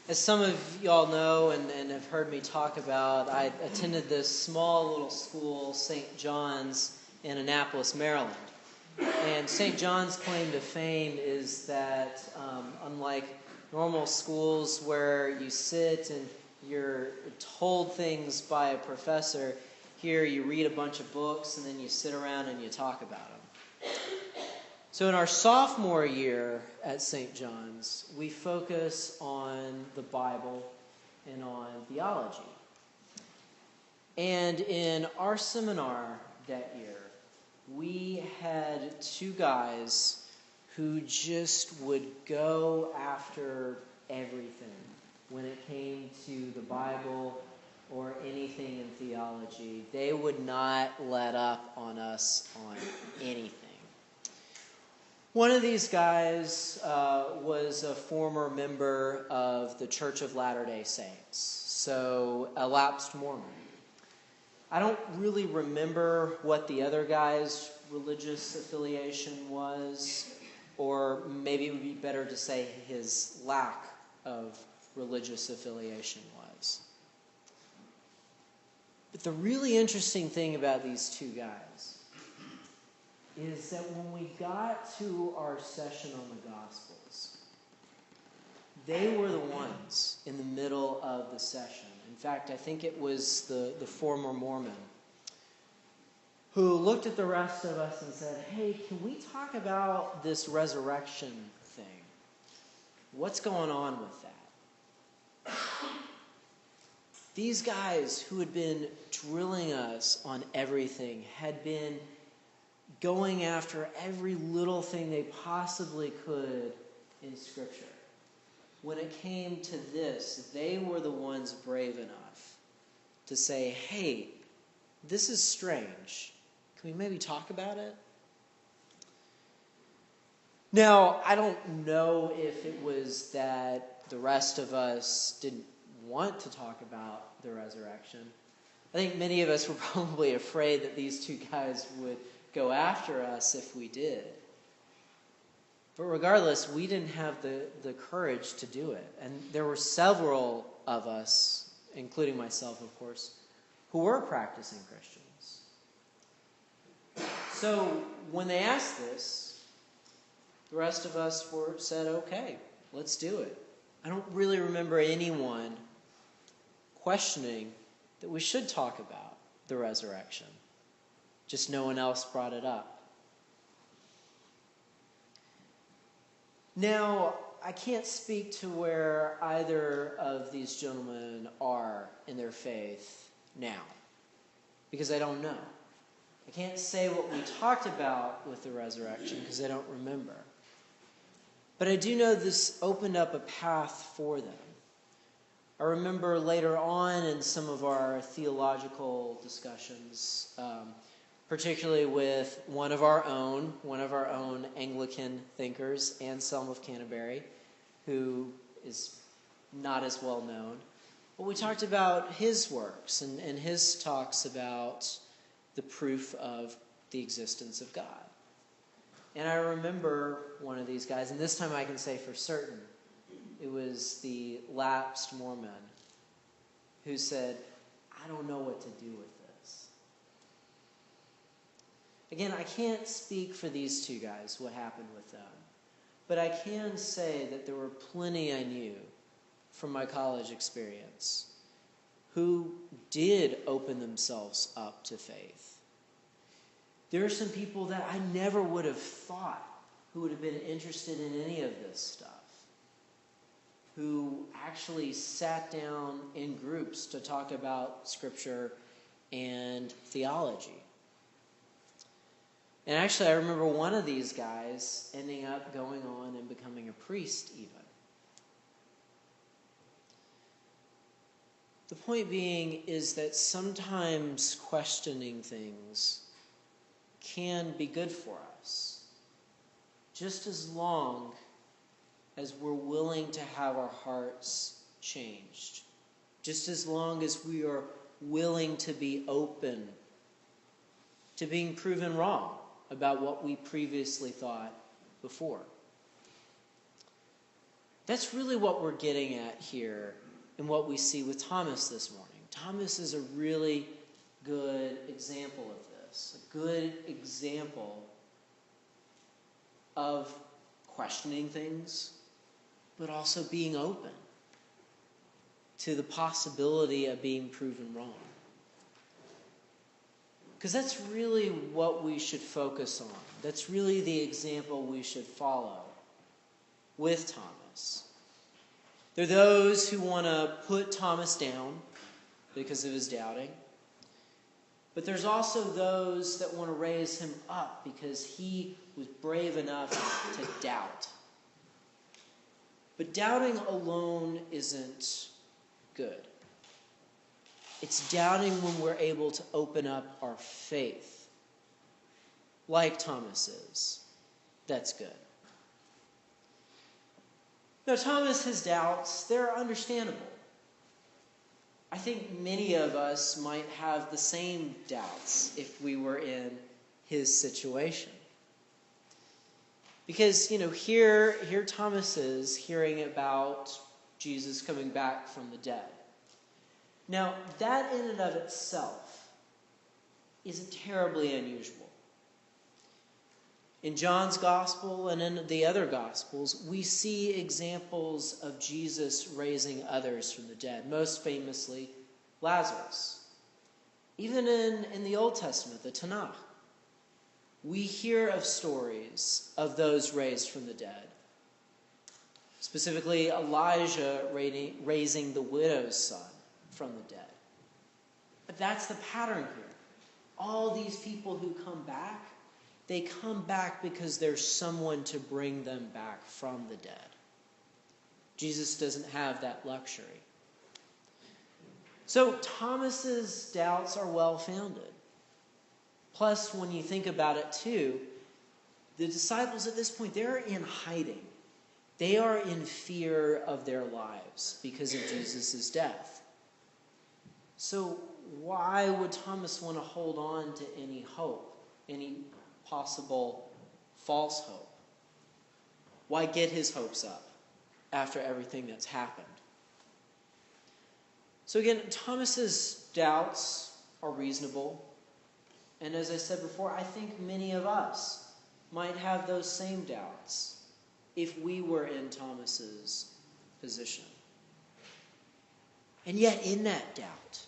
As some of y'all know and have heard me talk about, I attended this small little school, St. John's, in Annapolis, Maryland. And St. John's claim to fame is that, unlike normal schools where you sit and you're told things by a professor, here you read a bunch of books and then you sit around and you talk about them. So in our sophomore year at St. John's, we focus on the Bible and on theology. And in our seminar that year, we had two guys who just would go after everything when it came to the Bible or anything in theology. They would not let up on us on anything. One of these guys was a former member of the Church of Latter-day Saints, so a lapsed Mormon. I don't really remember what the other guy's religious affiliation was, or maybe it would be better to say his lack of religious affiliation was. But the really interesting thing about these two guys is that when we got to our session on the Gospels, they were the ones in the middle of the session. In fact, I think it was the former Mormon who looked at the rest of us and said, "Hey, can we talk about this resurrection thing? What's going on with that?" These guys who had been drilling us on everything had been going after every little thing they possibly could in Scripture. When it came to this, they were the ones brave enough to say, "Hey, this is strange. Can we maybe talk about it?" Now, I don't know if it was that the rest of us didn't want to talk about the resurrection. I think many of us were probably afraid that these two guys would go after us if we did. But regardless, we didn't have the courage to do it. And there were several of us, including myself, of course, who were practicing Christians. So when they asked this, the rest of us said, "Okay, let's do it." I don't really remember anyone questioning that we should talk about the resurrection. Just no one else brought it up. Now, I can't speak to where either of these gentlemen are in their faith now, because I don't know. I can't say what we talked about with the resurrection because I don't remember. But I do know this opened up a path for them. I remember later on in some of our theological discussions, particularly with one of our own Anglican thinkers, Anselm of Canterbury, who is not as well known. But we talked about his works and his talks about the proof of the existence of God. And I remember one of these guys, and this time I can say for certain, it was the lapsed Mormon who said, "I don't know what to do with this." Again, I can't speak for these two guys, what happened with them. But I can say that there were plenty I knew from my college experience who did open themselves up to faith. There are some people that I never would have thought who would have been interested in any of this stuff, who actually sat down in groups to talk about Scripture and theology. And actually, I remember one of these guys ending up going on and becoming a priest even. The point being is that sometimes questioning things can be good for us, just as long as we're willing to have our hearts changed, just as long as we are willing to be open to being proven wrong about what we previously thought before. That's really what we're getting at here and what we see with Thomas this morning. Thomas is a really good example of this, a good example of questioning things, but also being open to the possibility of being proven wrong. Because that's really what we should focus on. That's really the example we should follow with Thomas. There are those who want to put Thomas down because of his doubting. But there's also those that want to raise him up because he was brave enough to doubt. But doubting alone isn't good. It's doubting when we're able to open up our faith, like Thomas is. That's good. Now, Thomas's doubts, they're understandable. I think many of us might have the same doubts if we were in his situation. Because, here Thomas is hearing about Jesus coming back from the dead. Now, that in and of itself isn't terribly unusual. In John's Gospel and in the other Gospels, we see examples of Jesus raising others from the dead, most famously Lazarus. Even in the Old Testament, the Tanakh, we hear of stories of those raised from the dead. Specifically, Elijah raising the widow's son from the dead. But that's the pattern here. All these people who come back, they come back because there's someone to bring them back from the dead. Jesus doesn't have that luxury. So Thomas's doubts are well-founded. Plus, when you think about it too, the disciples at this point, they're in hiding. They are in fear of their lives because of Jesus' death. So why would Thomas want to hold on to any hope, any possible false hope? Why get his hopes up after everything that's happened? So again, Thomas's doubts are reasonable. And as I said before, I think many of us might have those same doubts if we were in Thomas's position. And yet in that doubt,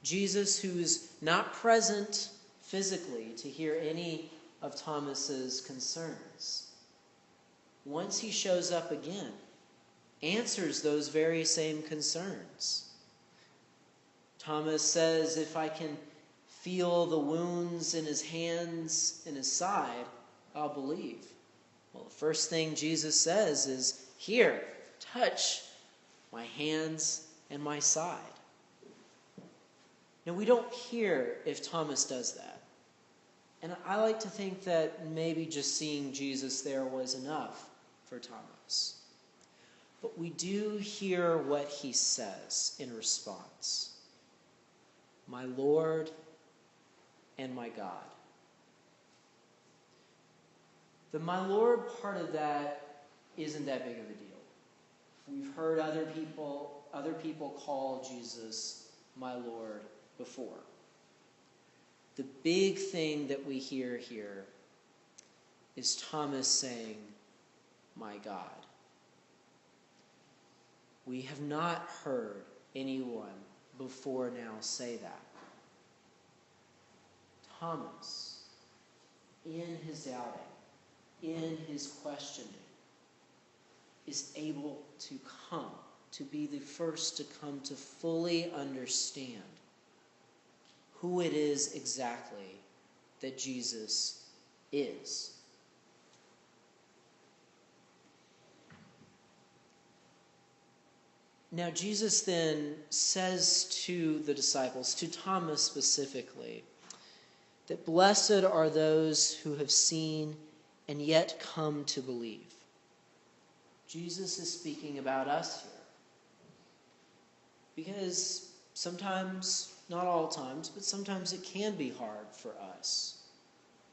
Jesus, who's not present physically to hear any of Thomas's concerns, once he shows up again, answers those very same concerns. Thomas says, if I can feel the wounds in his hands and his side, I'll believe. Well, the first thing Jesus says is, here, touch my hands and my side. Now, we don't hear if Thomas does that. And I like to think that maybe just seeing Jesus there was enough for Thomas. But we do hear what he says in response. My Lord and my God. The my Lord part of that isn't that big of a deal. We've heard other people call Jesus my Lord before. The big thing that we hear here is Thomas saying, my God. We have not heard anyone before now say that. Thomas, in his doubting, in his questioning, is able to come, to be the first to come to fully understand who it is exactly that Jesus is. Now, Jesus then says to the disciples, to Thomas specifically, that blessed are those who have seen and yet come to believe. Jesus is speaking about us here. Because sometimes, not all times, but sometimes it can be hard for us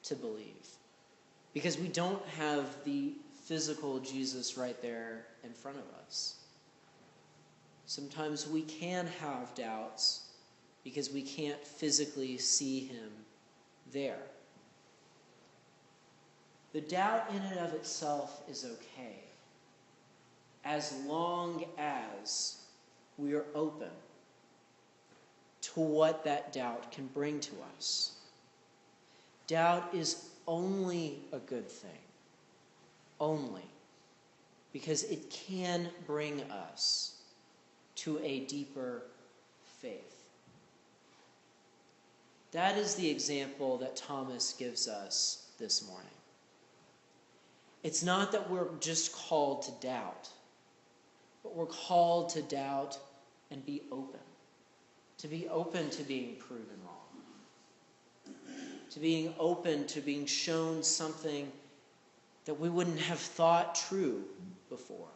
to believe. Because we don't have the physical Jesus right there in front of us. Sometimes we can have doubts because we can't physically see him there. The doubt in and of itself is okay, as long as we are open to what that doubt can bring to us. Doubt is only a good thing. Only. Because it can bring us to a deeper faith. That is the example that Thomas gives us this morning. It's not that we're just called to doubt, but we're called to doubt and be open. To be open to being proven wrong. To being open to being shown something that we wouldn't have thought true before.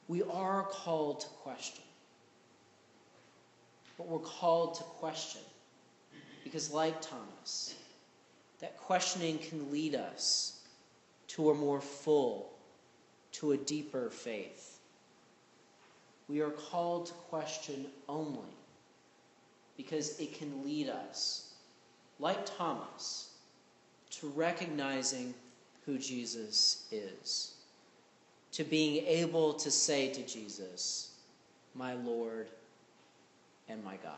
We are called to question. But we're called to question because, like Thomas, that questioning can lead us to a more full, to a deeper faith. We are called to question only because it can lead us, like Thomas, to recognizing who Jesus is, to being able to say to Jesus, my Lord and my God.